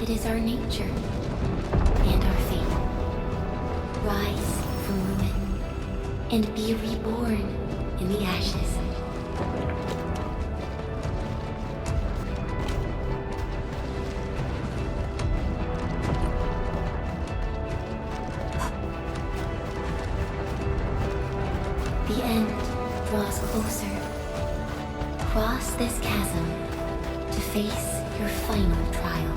It is our nature and our fate. Rise from ruin and be reborn in the ashes. The end draws closer. Cross this chasm to face your final trial.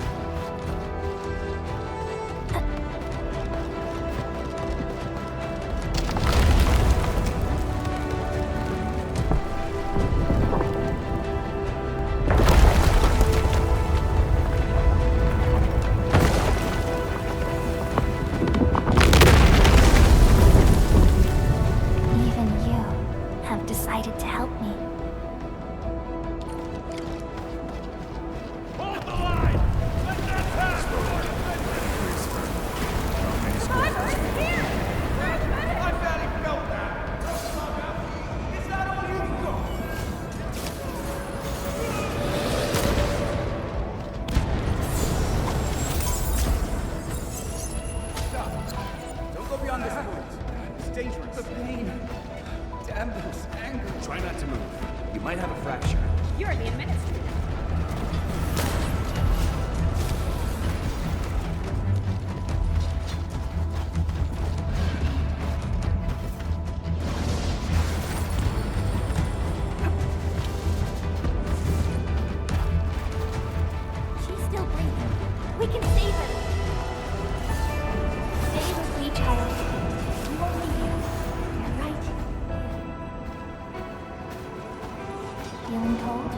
Feeling cold?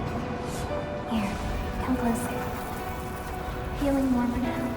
Here, come closer. Feeling warmer now?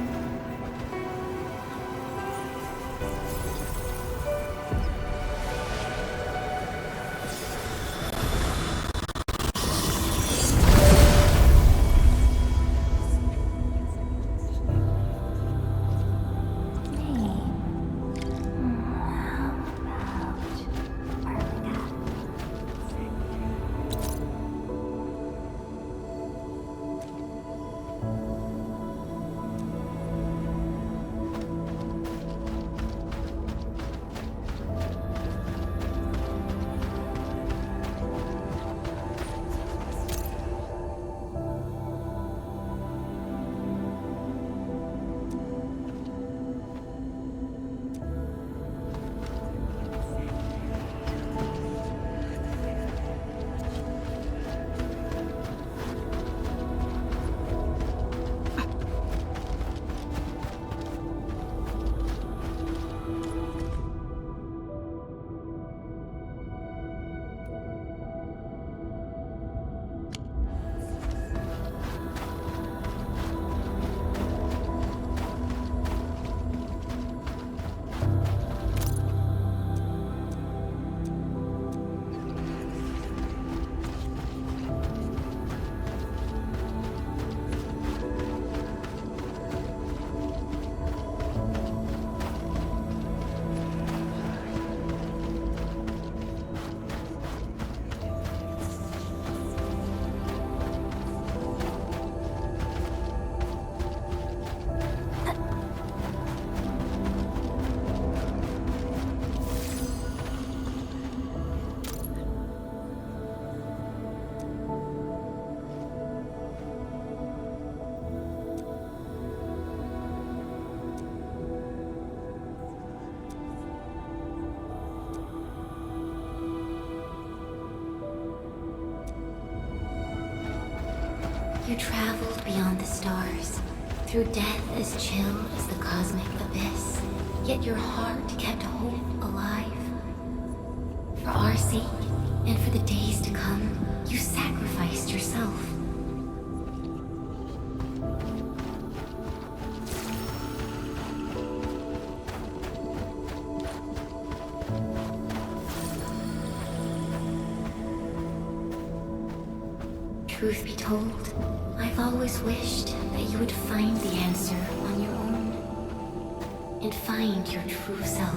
You traveled beyond the stars, through death as chill as the cosmic abyss, yet your heart kept hope alive. For our sake, and for the days to come, you sacrificed yourself. Truth be told, I've always wished that you would find the answer on your own, and find your true self.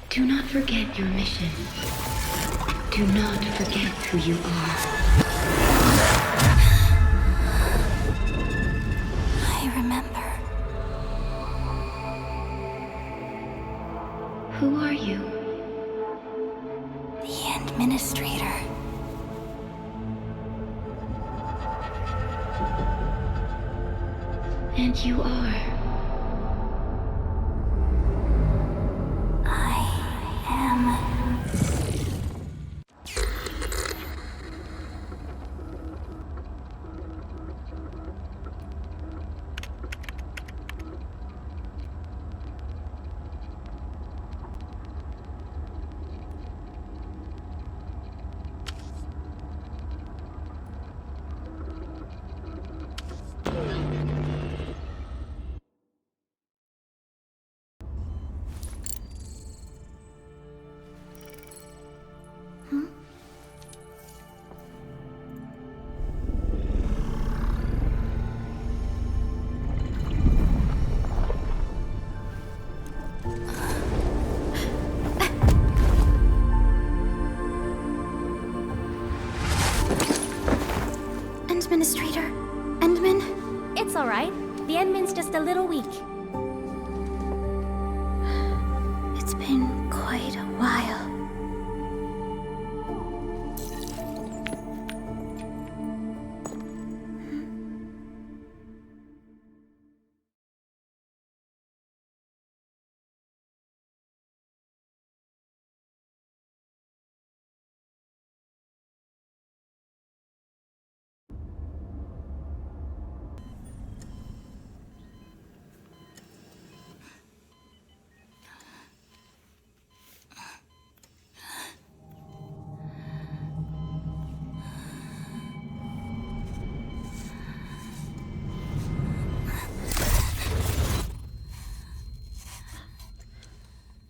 Do not forget your mission. Do not forget who you are. I remember. Who are you? The Administrator. And you are. I am. Administrator? Endman? It's alright. The Endman's just a little weak. It's been quite a while.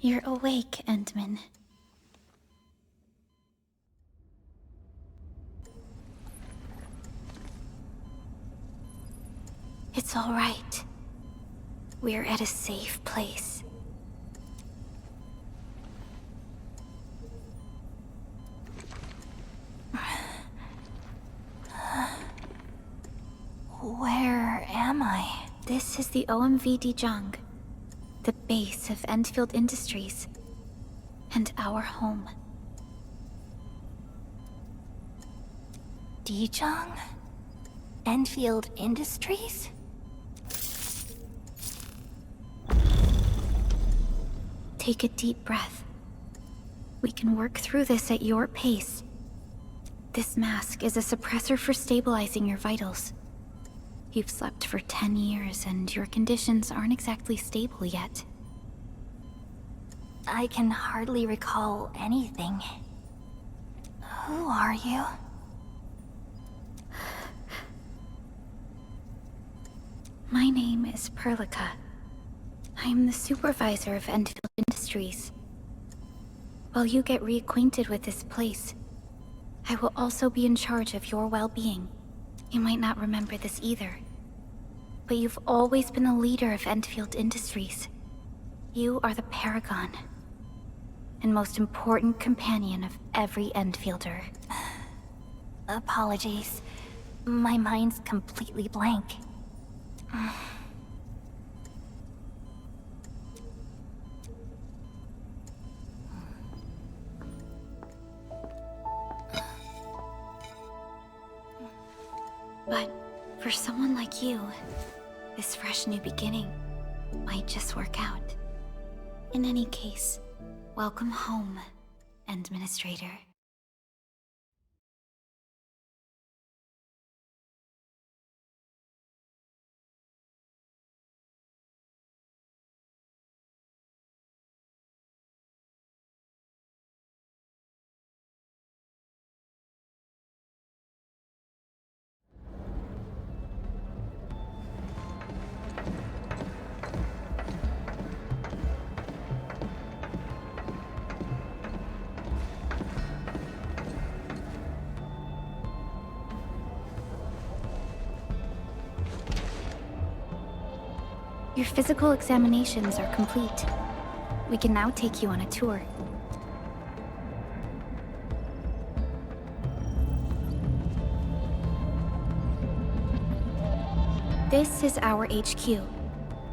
You're awake, Endman. It's all right. We're at a safe place. Where am I? This is the OMV Dijong, the base of Endfield Industries, and our home. Dijong? Endfield Industries? Take a deep breath. We can work through this at your pace. This mask is a suppressor for stabilizing your vitals. You've slept for 10 years, and your conditions aren't exactly stable yet. I can hardly recall anything. Who are you? My name is Perlica. I am the supervisor of Endfield Industries. While you get reacquainted with this place, I will also be in charge of your well-being. You might not remember this either, but you've always been the leader of Endfield Industries. You are the paragon, and most important companion of every Endfielder. Apologies. My mind's completely blank. But for someone like you, this fresh new beginning might just work out. In any case, welcome home, Administrator. Your physical examinations are complete. We can now take you on a tour. This is our HQ.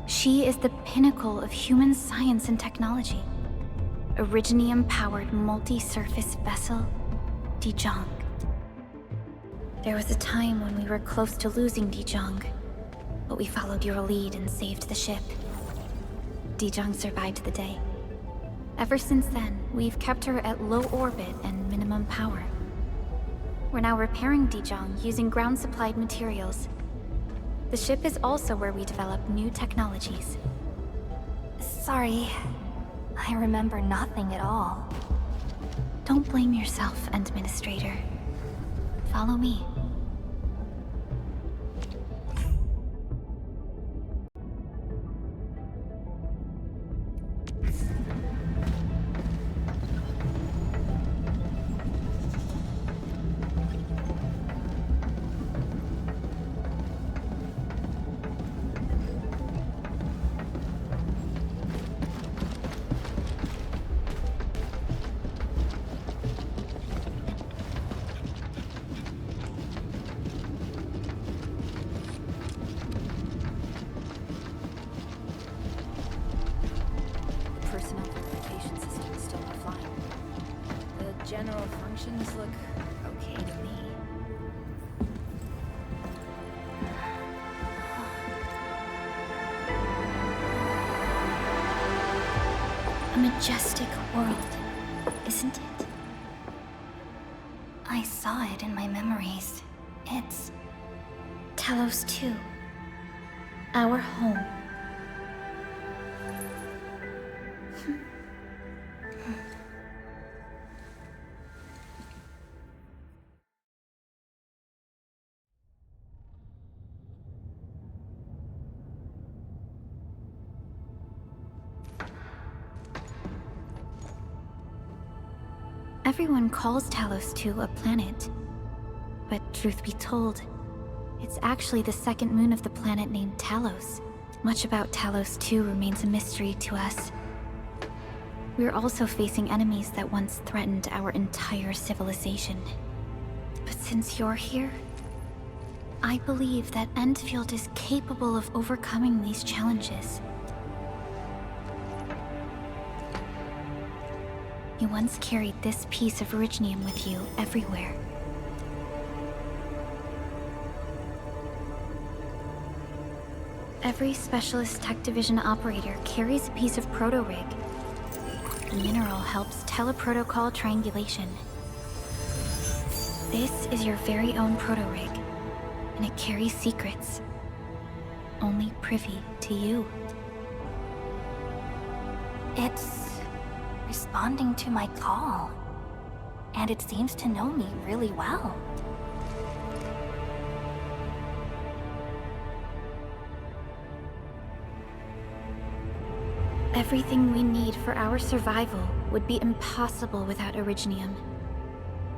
She is the pinnacle of human science and technology. Originium-powered multi-surface vessel, Dijong. There was a time when we were close to losing Dijong, but we followed your lead and saved the ship. Dijong survived the day. Ever since then, we've kept her at low orbit and minimum power. We're now repairing Dijong using ground-supplied materials. The ship is also where we develop new technologies. Sorry, I remember nothing at all. Don't blame yourself, Administrator. Follow me. General functions look okay to me. A majestic world, isn't it? I saw it in my memories. It's Talos 2. Our home. Everyone calls Talos 2 a planet. But truth be told, it's actually the second moon of the planet named Talos. Much about Talos 2 remains a mystery to us. We're also facing enemies that once threatened our entire civilization. But since you're here, I believe that Endfield is capable of overcoming these challenges. You once carried this piece of Originium with you everywhere. Every Specialist Tech Division operator carries a piece of proto-rig. The mineral helps teleprotocol triangulation. This is your very own proto-rig, and it carries secrets. Only privy to you. It's responding to my call, and it seems to know me really well. Everything we need for our survival would be impossible without Originium.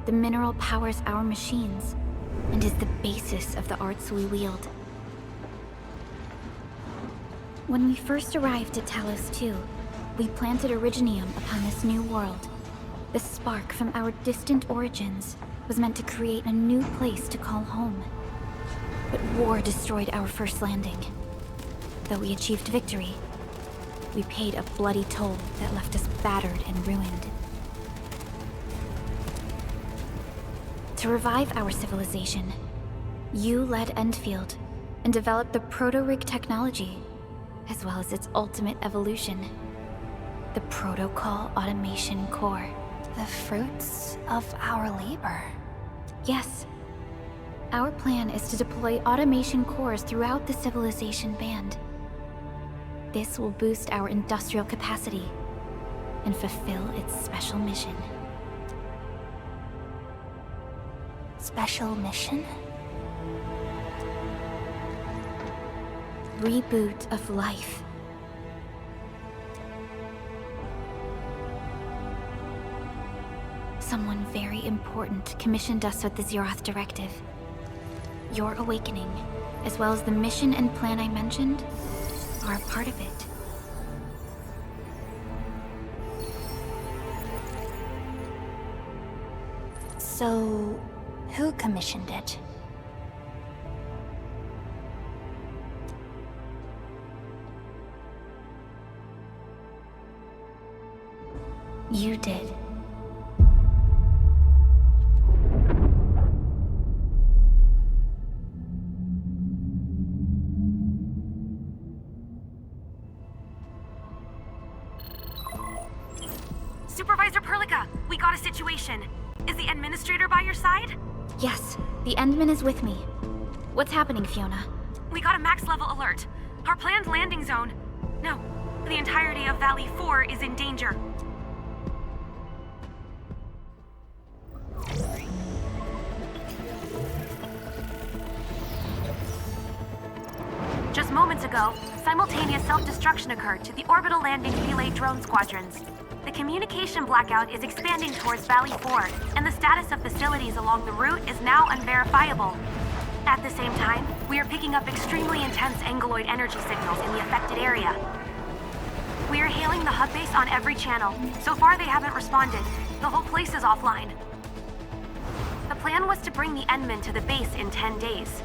The mineral powers our machines, and is the basis of the arts we wield. When we first arrived at Talos 2, we planted Originium upon this new world. The spark from our distant origins was meant to create a new place to call home. But war destroyed our first landing. Though we achieved victory, we paid a bloody toll that left us battered and ruined. To revive our civilization, You led Endfield and developed the proto-rig technology, as well as its ultimate evolution, the Protocol Automation Core. The fruits of our labor. Yes. Our plan is to deploy automation cores throughout the civilization band. This will boost our industrial capacity and fulfill its special mission. Special mission? Reboot of life. Someone very important commissioned us with the Zeroth Directive. Your awakening, as well as the mission and plan I mentioned, are a part of it. So, who commissioned it? You did. Supervisor Perlica, we got a situation. Is the administrator by your side? Yes, the Endman is with me. What's happening, Fiona? We got a max level alert. Our planned landing zone. No, the entirety of Valley 4 is in danger. Just moments ago, simultaneous self-destruction occurred to the orbital landing relay drone squadrons. The communication blackout is expanding towards Valley 4, and the status of facilities along the route is now unverifiable. At the same time, we are picking up extremely intense angeloid energy signals in the affected area. We are hailing the hub base on every channel. So far, they haven't responded. The whole place is offline. The plan was to bring the Endman to the base in 10 days.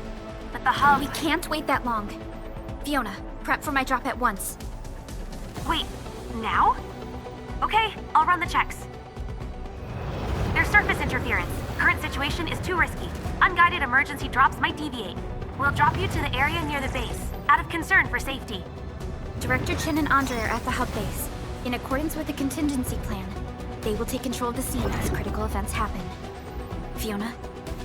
But the hub... We can't wait that long. Fiona, prep for my drop at once. Wait, now? Okay, I'll run the checks. There's surface interference. Current situation is too risky. Unguided emergency drops might deviate. We'll drop you to the area near the base, out of concern for safety. Director Chen and Andre are at the hub base. In accordance with the contingency plan, they will take control of the scene as critical events happen. Fiona,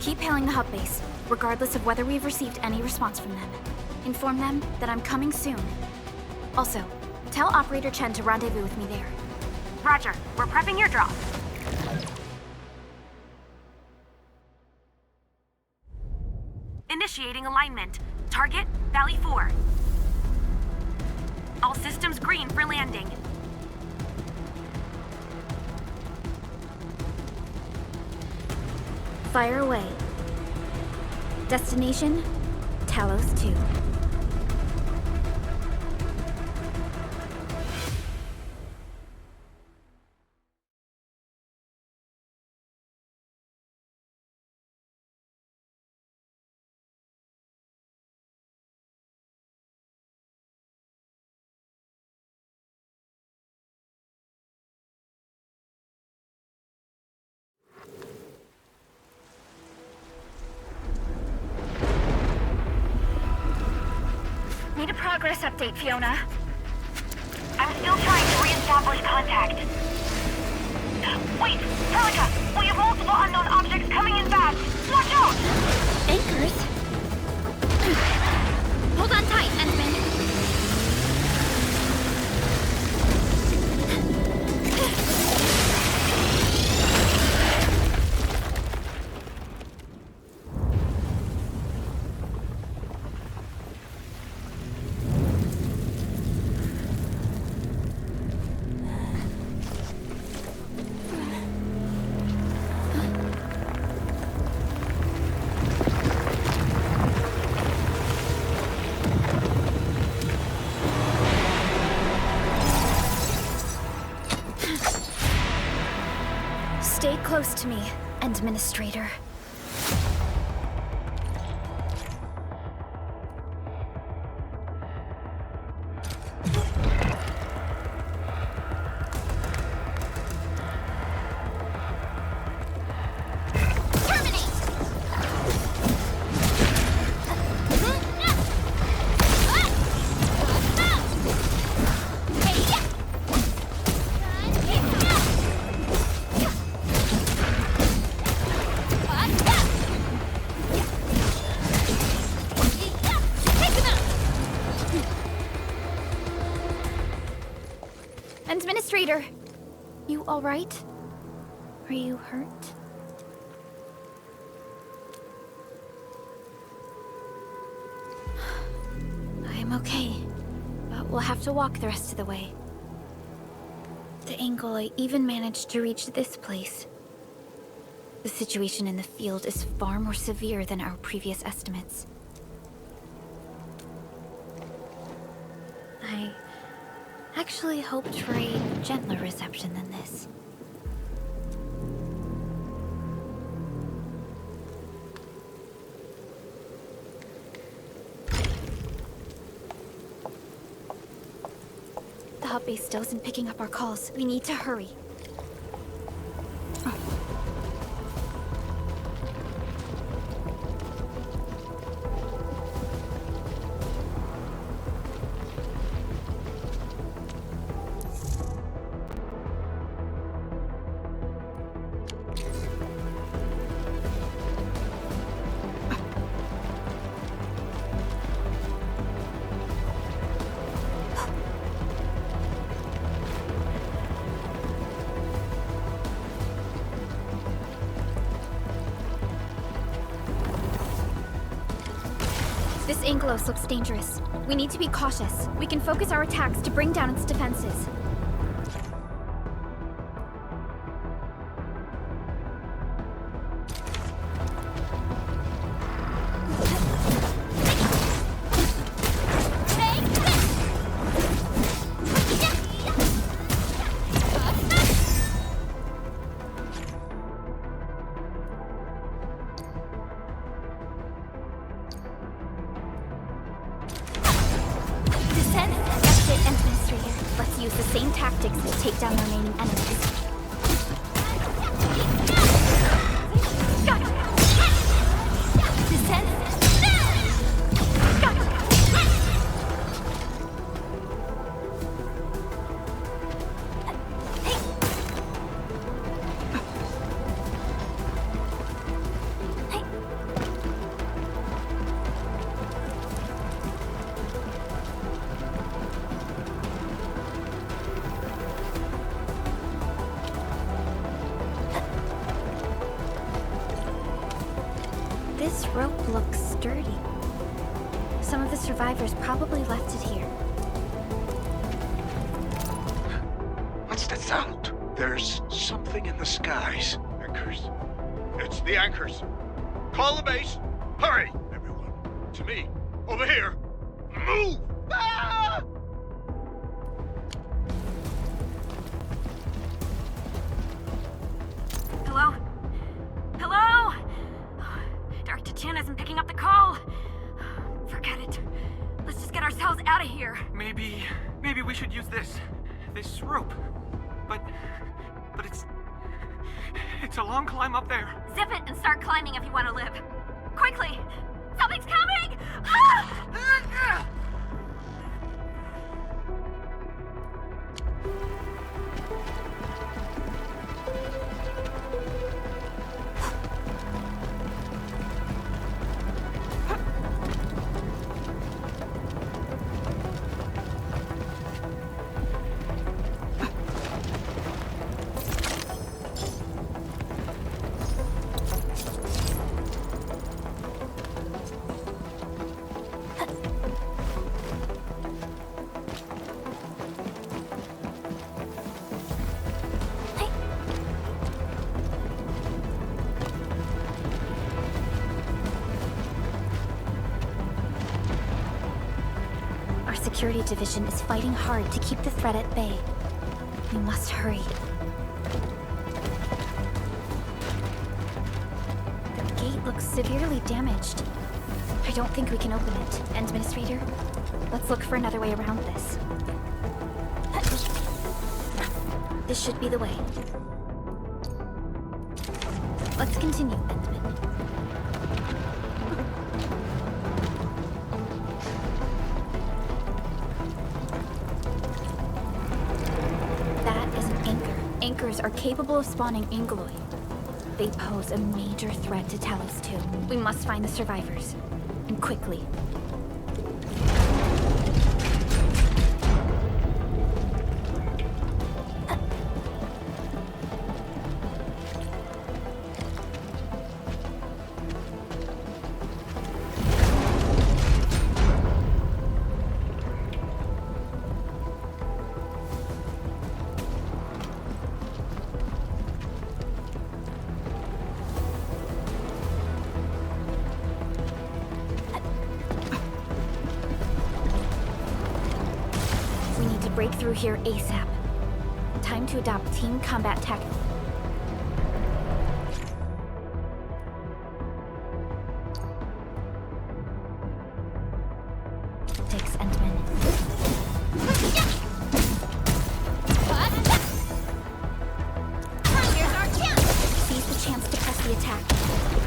keep hailing the hub base, regardless of whether we've received any response from them. Inform them that I'm coming soon. Also, tell Operator Chen to rendezvous with me there. Roger, we're prepping your drop. Initiating alignment. Target, Valley 4. All systems green for landing. Fire away. Destination, Talos 2. Need a progress update, Fiona. I'm still trying to re-establish contact. Wait, Perlica! We have multiple unknown objects coming in fast! Watch out! Anchors? Hold on tight, Endman. Stay close to me, Administrator. all right? Are you hurt? I'm okay, but we'll have to walk the rest of the way. The angle I even managed to reach this place. The situation in the field is far more severe than our previous estimates. I actually hoped for a gentler reception than this. The hub base still isn't picking up our calls. We need to hurry. This Anglos looks dangerous. We need to be cautious. We can focus our attacks to bring down its defenses. Let's use the same tactics to take down the remaining enemies. This rope looks sturdy. Some of the survivors probably left it here. What's that sound? There's something in the skies. Anchors. It's the anchors. Call the base. Hurry, everyone. To me. Over here. Move! Ah! Hello? Hello? Dark Tachan isn't picking up the call. Forget it. Let's just get ourselves out of here. Maybe we should use this rope. But it's a long climb up there. Zip it and start climbing if you want to live. Quickly! Something's coming! Ah! Security division is fighting hard to keep the threat at bay. We must hurry. The gate looks severely damaged. I don't think we can open it. Administrator, let's look for another way around this. This should be the way. Let's continue, Endman. Anchors are capable of spawning Angloid. They pose a major threat to Talos too. We must find the survivors. And quickly. break through here ASAP. Time to adopt team combat tactics. Endman. Here's our chance! Seize the chance to press the attack.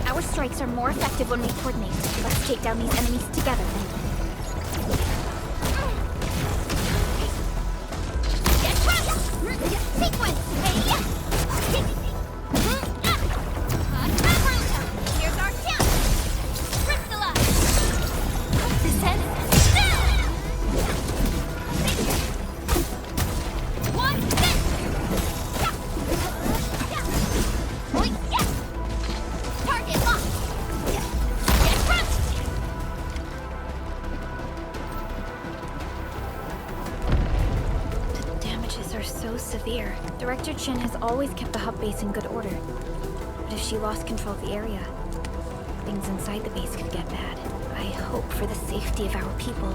Our strikes are more effective when we coordinate. Let's take down these enemies together, Endman. Sequence! Here's our chance! Crystallize! Descend. One, hit! Target locked! Get crunched! The damages are so severe. Director Chin has always kept the hub base in good order. But if she lost control of the area, things inside the base could get bad. I hope for the safety of our people.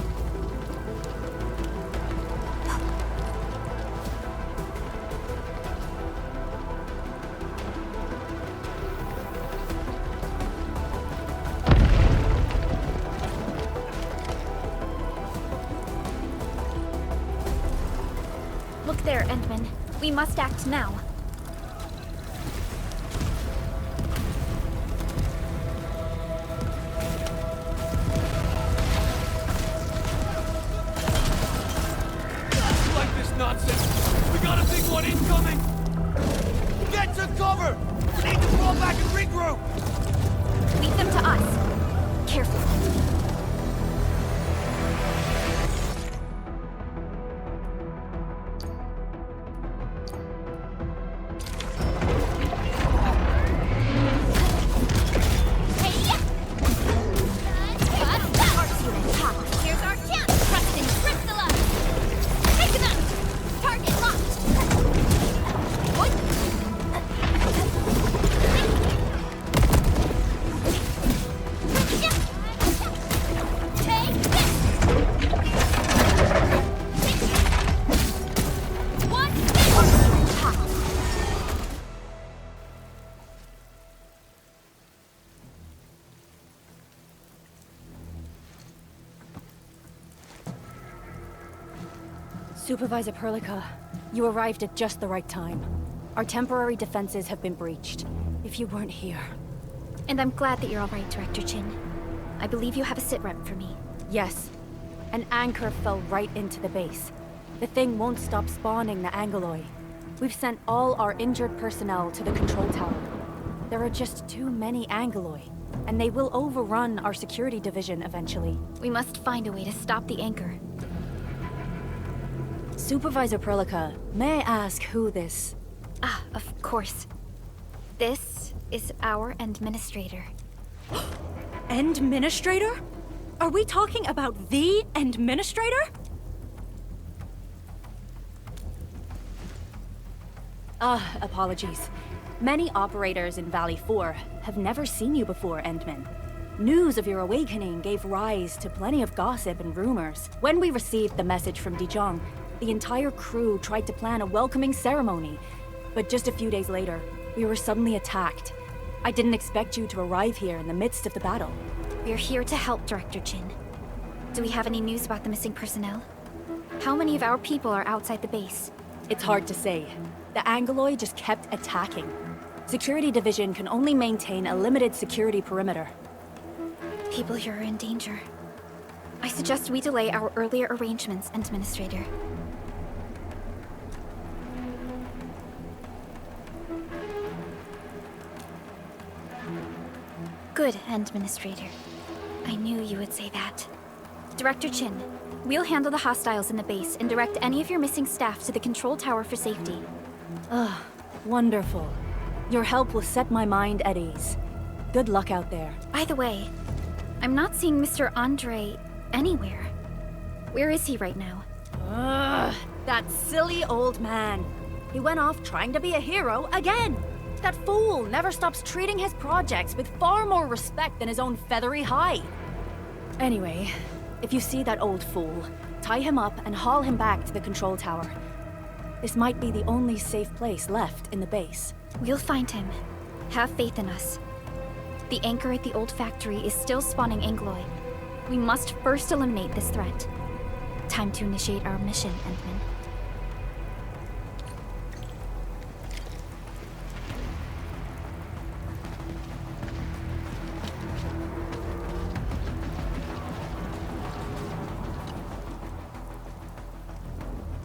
Look there, Endman. We must act now. Like this nonsense! We got a big one incoming! Get to cover! We need to fall back and regroup! Leave them to us. Careful. Here's our chance! Preston, crystallize! Take him out! Target locked! What? Take this! One, Supervisor Perlica, you arrived at just the right time. Our temporary defenses have been breached. If you weren't here... And I'm glad that you're all right, Director Chin. I believe you have a sit-rep for me. Yes. An anchor fell right into the base. The thing won't stop spawning the Angoloi. We've sent all our injured personnel to the control tower. There are just too many Angoloi, and they will overrun our security division eventually. We must find a way to stop the anchor. Supervisor Perlica, may I ask who this... Ah, of course. This is our administrator. Endministrator? Are we talking about the Endministrator? Apologies. Many operators in Valley 4 have never seen you before, Endman. News of your awakening gave rise to plenty of gossip and rumors. When we received the message from Dijon, the entire crew tried to plan a welcoming ceremony. But just a few days later, we were suddenly attacked. I didn't expect you to arrive here in the midst of the battle. We're here to help, Director Chin. Do we have any news about the missing personnel? How many of our people are outside the base? It's hard to say. The Angoloi just kept attacking. Security Division can only maintain a limited security perimeter. People here are in danger. I suggest we delay our earlier arrangements, Administrator. Good, Administrator. I knew you would say that. Director Chin, we'll handle the hostiles in the base and direct any of your missing staff to the control tower for safety. Wonderful. Your help will set my mind at ease. Good luck out there. By the way, I'm not seeing Mr. Andre anywhere. Where is he right now? That silly old man. He went off trying to be a hero again. That fool never stops treating his projects with far more respect than his own feathery hide. Anyway, if you see that old fool, Tie him up and haul him back to the control tower. This might be the only safe place left in the base. We'll find him. Have faith in us. The anchor at the old factory is still spawning Angloy. We must first eliminate this threat. Time to initiate our mission, Endman.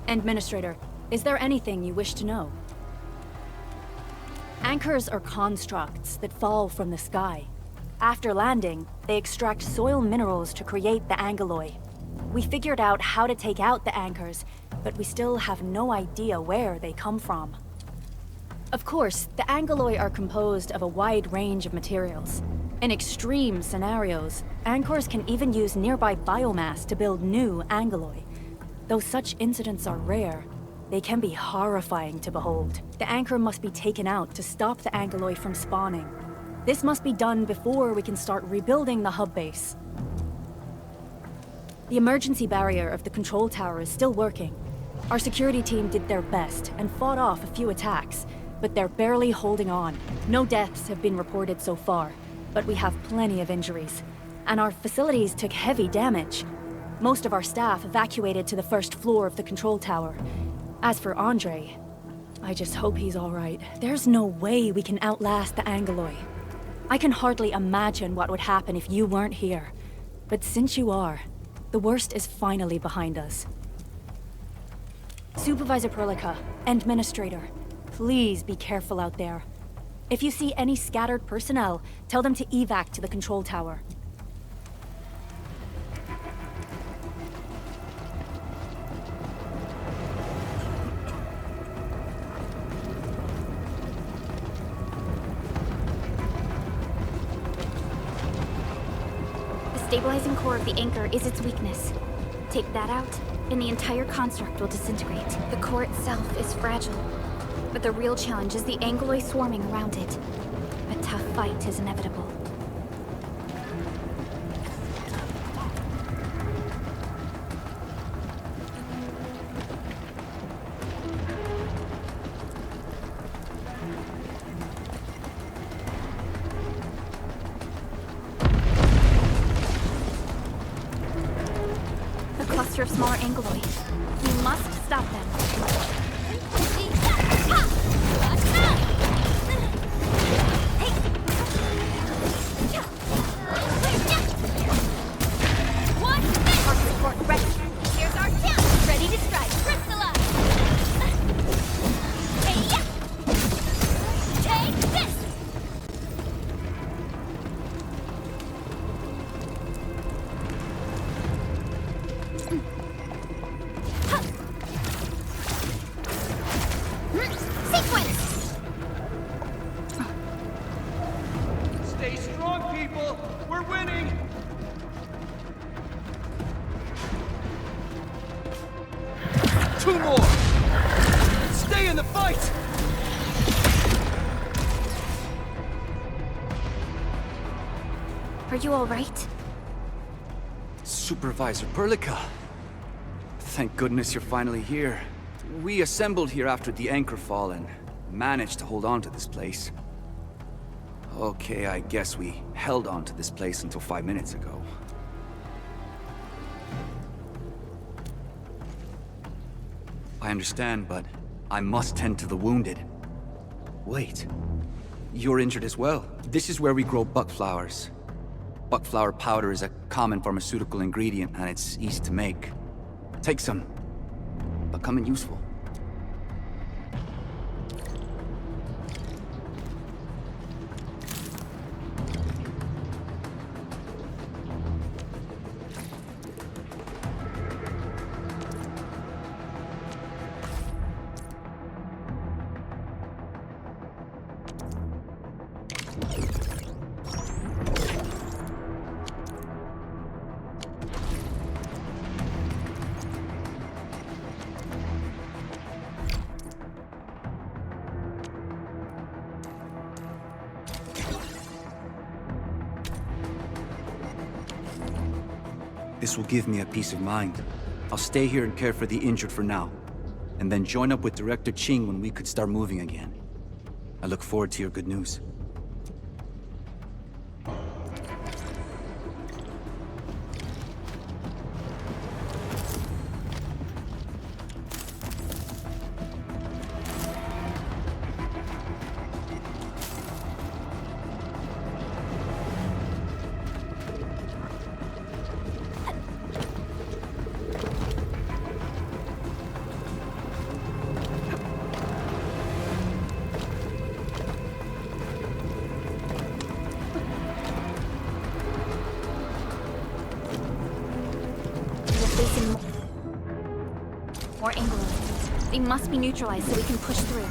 Administrator, is there anything you wish to know? Anchors are constructs that fall from the sky. After landing, they extract soil minerals to create the angeloy. We figured out how to take out the anchors, but we still have no idea where they come from. Of course, the angeloy are composed of a wide range of materials. In extreme scenarios, anchors can even use nearby biomass to build new angeloy. Though such incidents are rare, they can be horrifying to behold. The anchor must be taken out to stop the angeloy from spawning. This must be done before we can start rebuilding the hub base. The emergency barrier of the control tower is still working. Our security team did their best and fought off a few attacks, but they're barely holding on. No deaths have been reported so far, but we have plenty of injuries. And our facilities took heavy damage. Most of our staff evacuated to the first floor of the control tower. As for Andre, I just hope he's all right. There's no way we can outlast the Angeloy. I can hardly imagine what would happen if you weren't here. But since you are, the worst is finally behind us. Supervisor Perlica, Administrator, please be careful out there. If you see any scattered personnel, tell them to evac to the control tower. The stabilizing core of the anchor is its weakness. Take that out, and the entire construct will disintegrate. The core itself is fragile, but the real challenge is the Angloy swarming around it. A tough fight is inevitable. A cluster of smaller Angloy. We must stop them. Stay strong, people! We're winning! Two more! Stay in the fight! Are you all right? Supervisor Perlica. Thank goodness you're finally here. We assembled here after the anchor fall and managed to hold on to this place. Okay, I guess we held on to this place until 5 minutes ago. I understand, but I must tend to the wounded. Wait, you're injured as well. This is where we grow buckflowers. Buckflower powder is a common pharmaceutical ingredient and it's easy to make. Take some. They'll come in useful. This will give me a peace of mind. I'll stay here and care for the injured for now, and then join up with Director Ching when we could start moving again. I look forward to your good news. More Anglos. They must be neutralized so we can push through.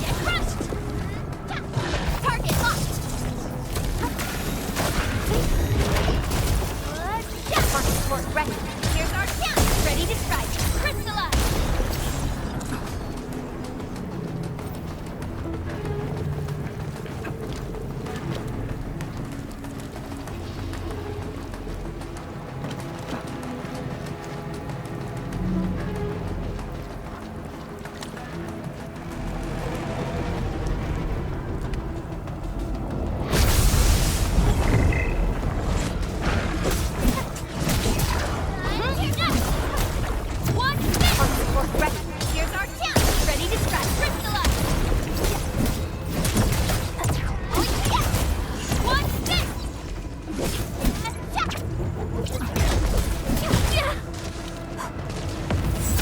Get crushed! Target locked! First support ready. Here's our chance. Ready to strike. Crystallize!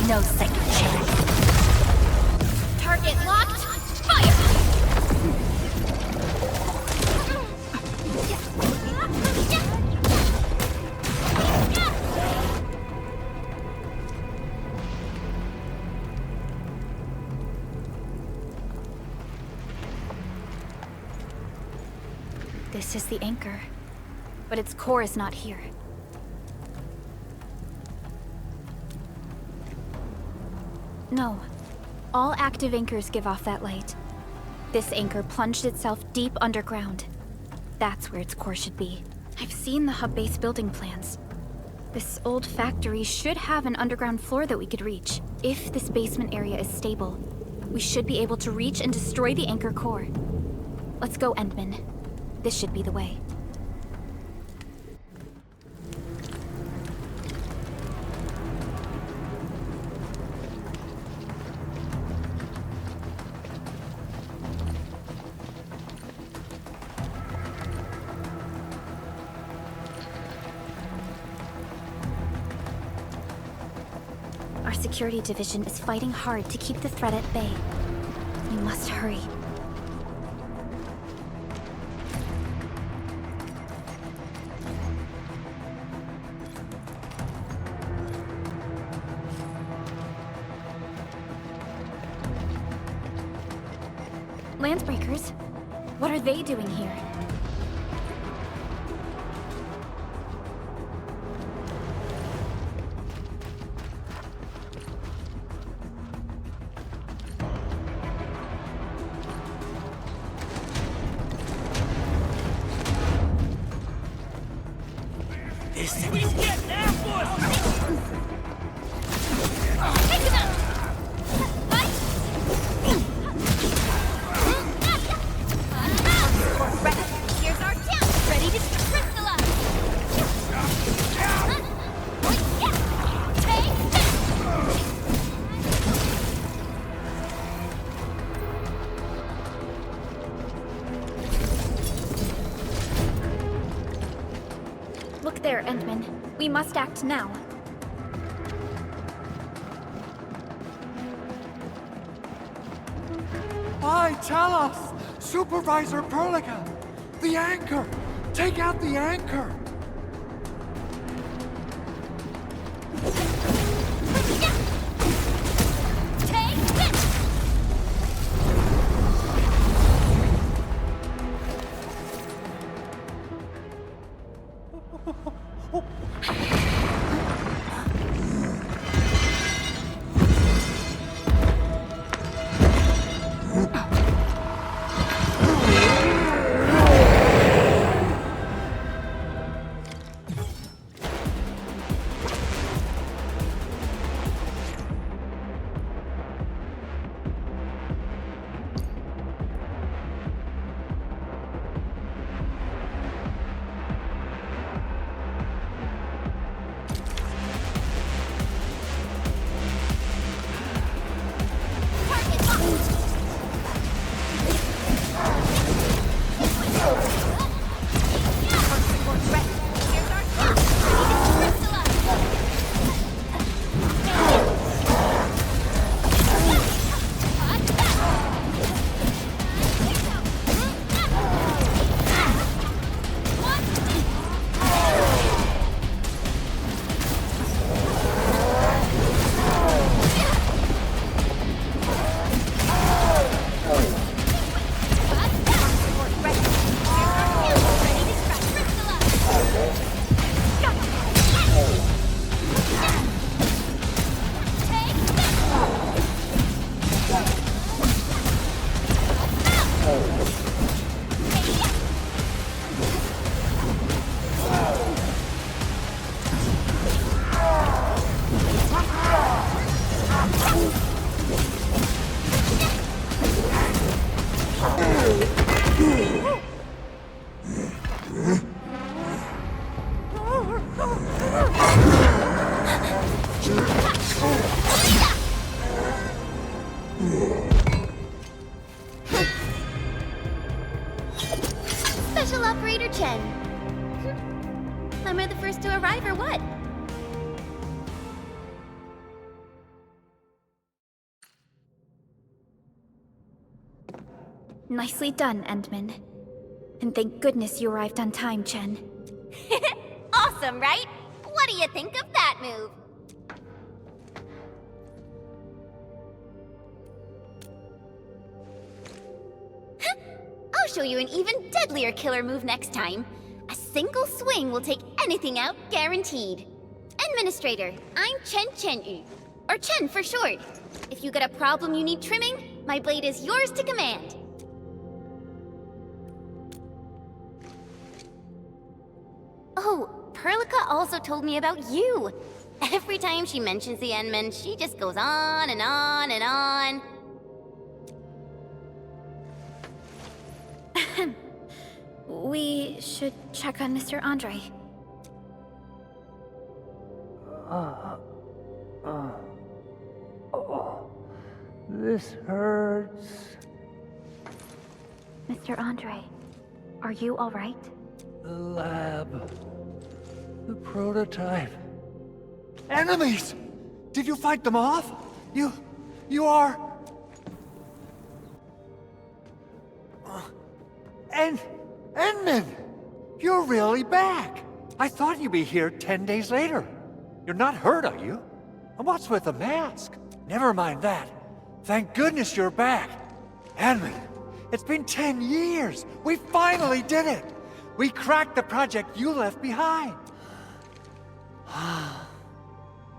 No second chance. Target locked. Fire! This is the anchor, but its core is not here. No. All active anchors give off that light. This anchor plunged itself deep underground. That's where its core should be. I've seen the hub base building plans. This old factory should have an underground floor that we could reach. If this basement area is stable, we should be able to reach and destroy the anchor core. Let's go, Endman. This should be the way. Our security division is fighting hard to keep the threat at bay. We must hurry. Landbreakers? What are they doing here? We get ambushed! Take him out! Fight! Ready. Here's our chance. Ready to crystallize. Take this! Look there, Endman. We must act now. Aye, tell us! Supervisor Perlica! The anchor! Take out the anchor! Take this! Special Operator Chen. Am I the first to arrive or what? Nicely done, Endman. And thank goodness you arrived on time, Chen. Awesome, right? What do you think of that move? I'll show you an even deadlier killer move next time. A single swing will take anything out, guaranteed. Administrator, I'm Chen Chen-yu, or Chen for short. If you got a problem you need trimming, my blade is yours to command. Oh, Perlica also told me about you. Every time she mentions the Endman, she just goes on and on and on. We should check on Mr. Andre. This hurts. Mr. Andre, are you all right? The lab. The prototype. Enemies! Did you fight them off? You are... Endman! You're really back! I thought you'd be here 10 days later. You're not hurt, are you? And what's with the mask? Never mind that. Thank goodness you're back. Endman, it's been 10 years! We finally did it! We cracked the project you left behind!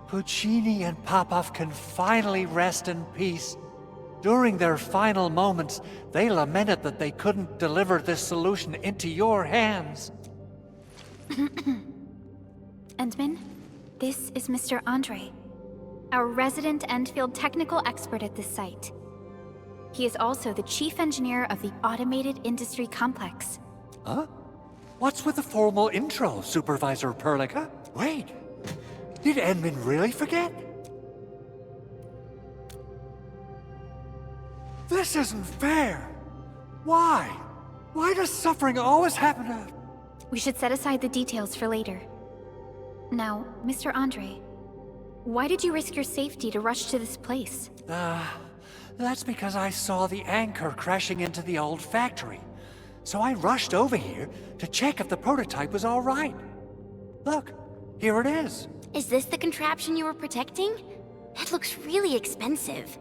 Puccini and Popov can finally rest in peace. During their final moments, they lamented that they couldn't deliver this solution into your hands. Endman, this is Mr. Andre, our resident Endfield technical expert at this site. He is also the chief engineer of the Automated Industry Complex. Huh? What's with the formal intro, Supervisor Perlica? Wait, did Endman really forget? This isn't fair! Why? Why does suffering always happen to... We should set aside the details for later. Now, Mr. Andre, why did you risk your safety to rush to this place? That's because I saw the anchor crashing into the old factory. So I rushed over here to check if the prototype was all right. Look, here it is. Is this the contraption you were protecting? It looks really expensive.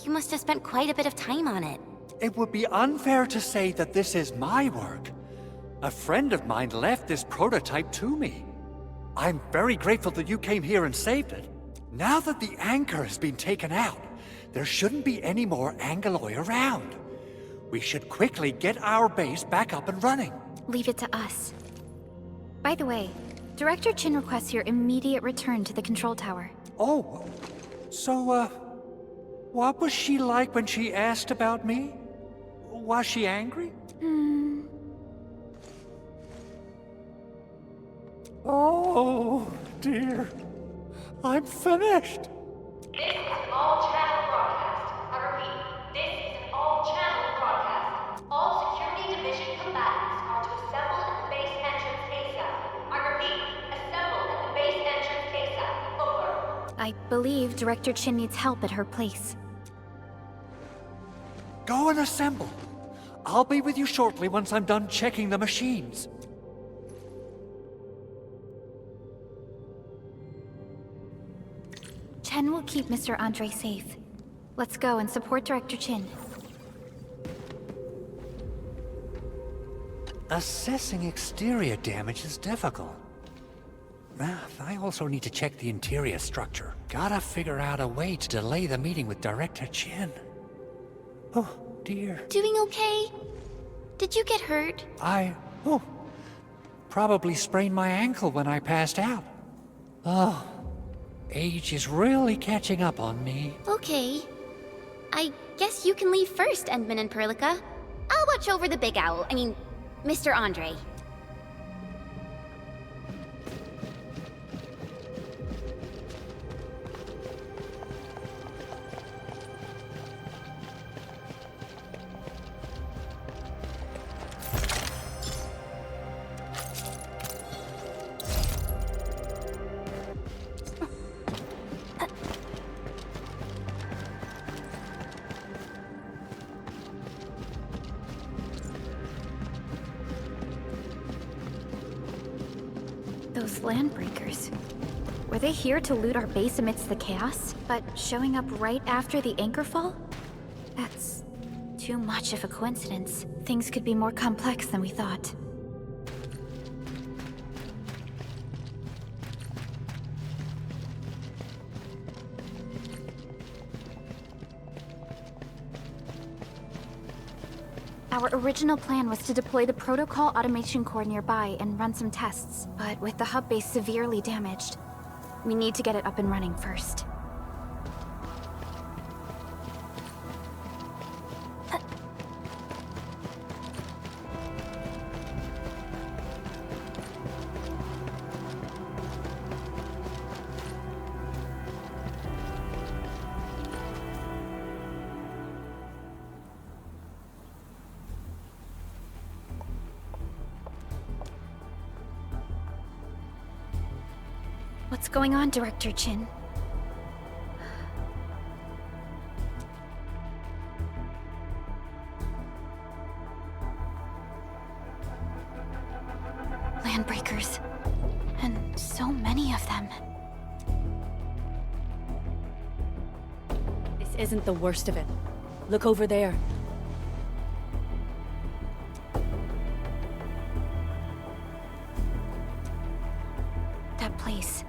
You must have spent quite a bit of time on it. It would be unfair to say that this is my work. A friend of mine left this prototype to me. I'm very grateful that you came here and saved it. Now that the anchor has been taken out, there shouldn't be any more Angaloi around. We should quickly get our base back up and running. Leave it to us. By the way, Director Chin requests your immediate return to the control tower. Oh, so, what was she like when she asked about me? Was she angry? Oh, dear. I'm finished. This is an all-channel broadcast. I repeat, this is an all-channel broadcast. All Security Division combatants are to assemble at the base entrance ASAP. I repeat, assemble at the base entrance ASAP. Over. I believe Director Chin needs help at her place. Go and assemble. I'll be with you shortly once I'm done checking the machines. Chen will keep Mr. Andre safe. Let's go and support Director Chin. Assessing exterior damage is difficult. I also need to check the interior structure. Gotta figure out a way to delay the meeting with Director Chin. Oh, dear. Doing okay? Did you get hurt? Probably sprained my ankle when I passed out. Oh, age is really catching up on me. Okay. I guess you can leave first, Endman and Perlica. I'll watch over the Big Owl. I mean, Mr. Andre. Those landbreakers. Were they here to loot our base amidst the chaos? But showing up right after the anchor fall? That's too much of a coincidence. Things could be more complex than we thought. Our original plan was to deploy the protocol automation core nearby and run some tests, but with the hub base severely damaged, we need to get it up and running first. What's going on, Director Chin? Landbreakers. And so many of them. This isn't the worst of it. Look over there. That place.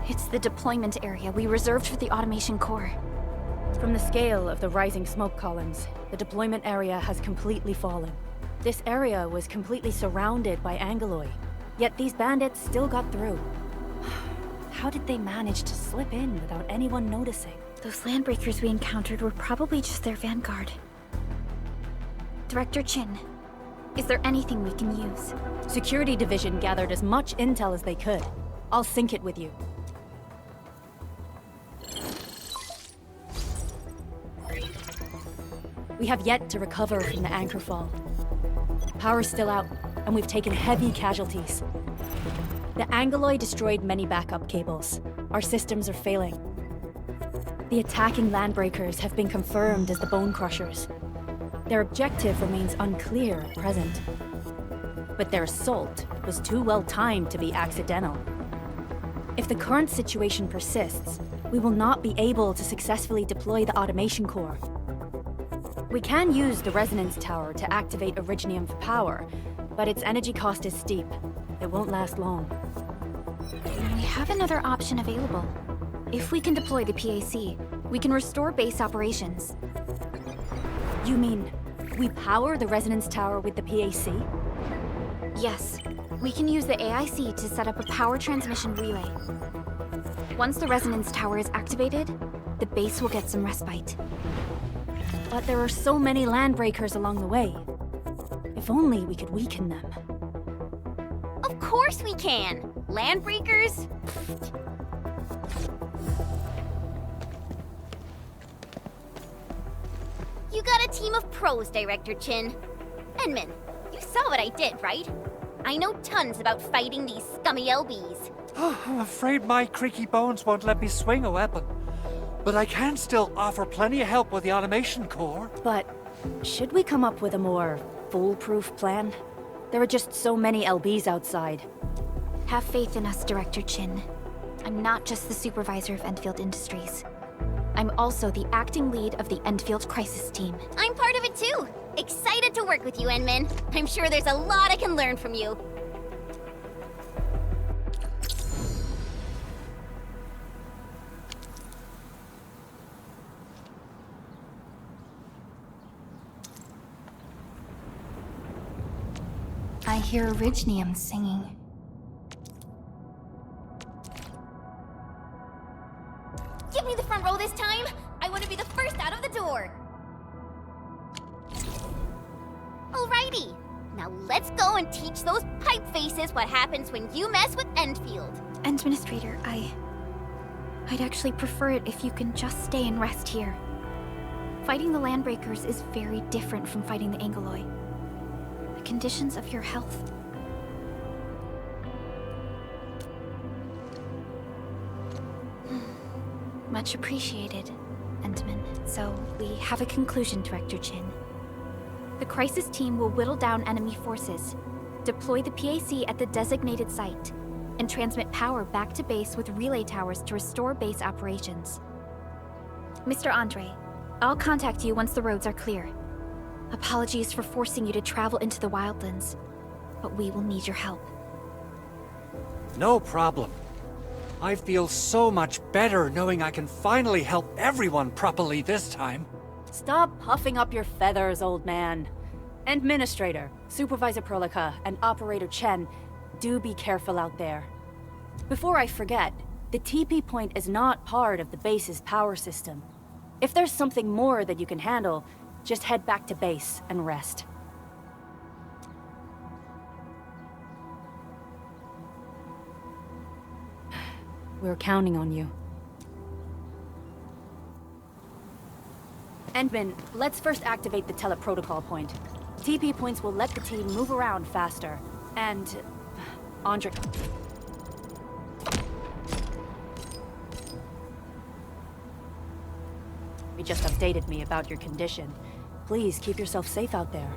It's the deployment area we reserved for the automation core. From the scale of the rising smoke columns, the deployment area has completely fallen. This area was completely surrounded by Angeloi, yet these bandits still got through. How did they manage to slip in without anyone noticing? Those landbreakers we encountered were probably just their vanguard. Director Chin, is there anything we can use? Security Division gathered as much intel as they could. I'll sync it with you. We have yet to recover from the anchor fall. Power's still out, and we've taken heavy casualties. The Angeloi destroyed many backup cables. Our systems are failing. The attacking landbreakers have been confirmed as the Bone Crushers. Their objective remains unclear at present. But their assault was too well timed to be accidental. If the current situation persists, we will not be able to successfully deploy the automation core. We can use the resonance tower to activate Originium for power, but its energy cost is steep. It won't last long. We have another option available. If we can deploy the PAC, we can restore base operations. You mean, we power the resonance tower with the PAC? Yes. We can use the AIC to set up a power transmission relay. Once the resonance tower is activated, the base will get some respite. But there are so many landbreakers along the way. If only we could weaken them. Of course we can! Landbreakers? You got a team of pros, Director Chin. Enman, you saw what I did, right? I know tons about fighting these scummy LBs. I'm afraid my creaky bones won't let me swing a weapon. But I can still offer plenty of help with the automation core. But should we come up with a more foolproof plan? There are just so many LBs outside. Have faith in us, Director Chin. I'm not just the supervisor of Endfield Industries. I'm also the acting lead of the Endfield Crisis Team. I'm part of it too! Excited to work with you, Enman. I'm sure there's a lot I can learn from you. I hear Originium singing. Give me the front row this time! I want to be the first out of the door! Alrighty, now let's go and teach those pipe faces what happens when you mess with Endfield. Administrator, I'd actually prefer it if you can just stay and rest here. Fighting the Landbreakers is very different from fighting the Angeloi. The conditions of your health. Much appreciated, Endman. So, we have a conclusion, Director Chin. The Crisis Team will whittle down enemy forces, Deploy the PAC at the designated site, and transmit power back to base with relay towers to restore base operations. Mr. Andre, I'll contact you once the roads are clear. Apologies for forcing you to travel into the wildlands, but we will need your help. No problem. I feel so much better knowing I can finally help everyone properly this time. Stop puffing up your feathers, old man. Administrator, Supervisor Perlica, and Operator Chen, do be careful out there. Before I forget, the TP point is not part of the base's power system. If there's something more that you can handle, just head back to base and rest. We're counting on you. Endman, let's first activate the teleprotocol point. TP points will let the team move around faster. And... Andre... You just updated me about your condition. Please keep yourself safe out there.